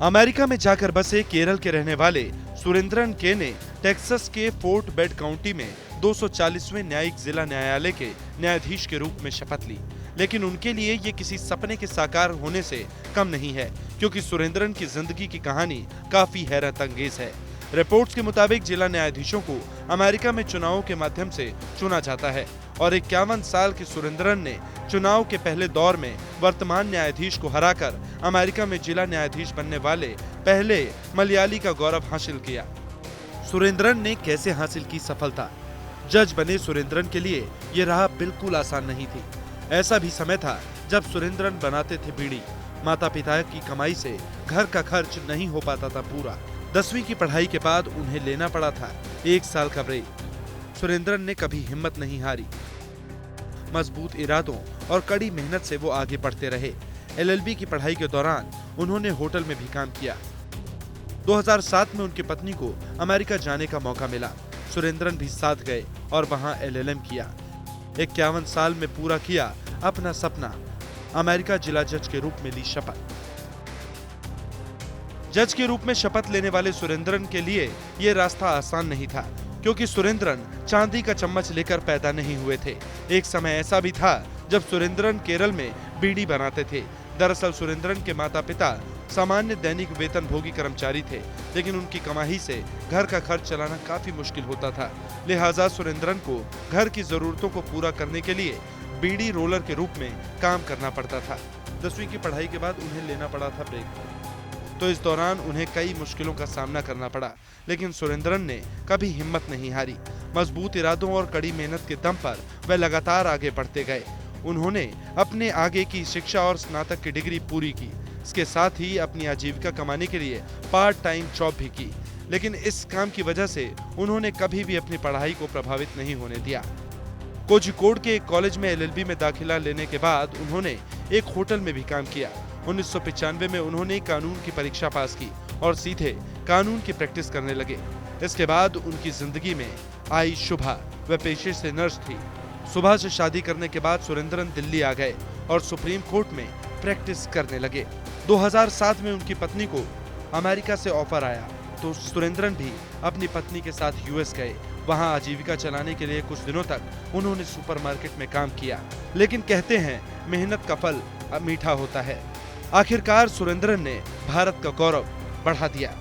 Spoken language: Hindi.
अमेरिका में जाकर बसे केरल के रहने वाले सुरेंद्रन के ने टेक्सास के फोर्ट बेड काउंटी में 240वें न्यायिक जिला न्यायालय के न्यायाधीश के रूप में शपथ ली। लेकिन उनके लिए ये किसी सपने के साकार होने से कम नहीं है, क्योंकि सुरेंद्रन की जिंदगी की कहानी काफी हैरत अंगेज है। रिपोर्ट्स के मुताबिक जिला न्यायाधीशों को अमेरिका में चुनावों के माध्यम से चुना जाता है और 51 साल के सुरेंद्रन ने चुनाव के पहले दौर में वर्तमान न्यायाधीश को हराकर अमेरिका में जिला न्यायाधीश बनने वाले पहले मलयाली का गौरव हासिल किया। सुरेंद्रन ने कैसे हासिल की सफलता? जज बने सुरेंद्रन के लिए ये राह बिल्कुल आसान नहीं थी। ऐसा भी समय था जब सुरेंद्रन बनाते थे बीड़ी। माता पिता की कमाई से घर का खर्च नहीं हो पाता था पूरा। 10वीं की पढ़ाई के बाद उन्हें लेना पड़ा था 1 साल का ब्रेक। सुरेंद्रन ने कभी हिम्मत नहीं हारी। मजबूत इरादों और कड़ी मेहनत से वो आगे बढ़ते रहे। LLB की पढ़ाई के दौरान उन्होंने होटल में भी काम किया। 2007 में उनकी पत्नी को अमेरिका जाने का मौका मिला। सुरेंद्रन भी साथ गए और वहां LLM किया। 51 साल में पूरा किया अपना सपना। अमेरिका जिला जज के रूप में ली शपथ। जज के रूप में शपथ लेने वाले सुरेंद्रन के लिए यह रास्ता आसान नहीं था, क्योंकि सुरेंद्रन चांदी का चम्मच लेकर पैदा नहीं हुए थे। एक समय ऐसा भी था जब सुरेंद्रन केरल में बीड़ी बनाते थे। दरअसल सुरेंद्रन के माता पिता सामान्य दैनिक वेतन भोगी कर्मचारी थे, लेकिन उनकी कमाई से घर का खर्च चलाना काफी मुश्किल होता था। लिहाजा सुरेंद्रन को घर की जरूरतों को पूरा करने के लिए बीड़ी रोलर के रूप में काम करना पड़ता था। 10वीं की पढ़ाई के बाद उन्हें लेना पड़ा था ब्रेक, तो इस दौरान उन्हें कई मुश्किलों का सामना करना पड़ा। लेकिन सुरेंद्रन ने कभी हिम्मत नहीं हारी। मजबूत इरादों और कड़ी मेहनत के दम पर वे लगातार आगे बढ़ते गए। उन्होंने अपने आगे की शिक्षा और स्नातक की डिग्री पूरी की। इसके साथ ही अपनी आजीविका कमाने के लिए पार्ट टाइम जॉब भी की। लेकिन इस काम की वजह से उन्होंने कभी भी अपनी पढ़ाई को प्रभावित नहीं होने दिया। कोझिकोड के एक कॉलेज में LLB में दाखिला लेने के बाद उन्होंने एक होटल में भी काम किया। 1995 में उन्होंने कानून की परीक्षा पास की और सीधे कानून की प्रैक्टिस करने लगे। इसके बाद उनकी जिंदगी में आई शुभा। वह पेशे से नर्स थी। सुबह से शादी करने के बाद सुरेंद्रन दिल्ली आ गए और सुप्रीम कोर्ट में प्रैक्टिस करने लगे। 2007 में उनकी पत्नी को अमेरिका से ऑफर आया, तो सुरेंद्रन भी अपनी पत्नी के साथ US गए। वहां आजीविका चलाने के लिए कुछ दिनों तक उन्होंने सुपरमार्केट में काम किया। लेकिन कहते हैं मेहनत का फल मीठा होता है। आखिरकार सुरेंद्रन ने भारत का गौरव बढ़ा दिया।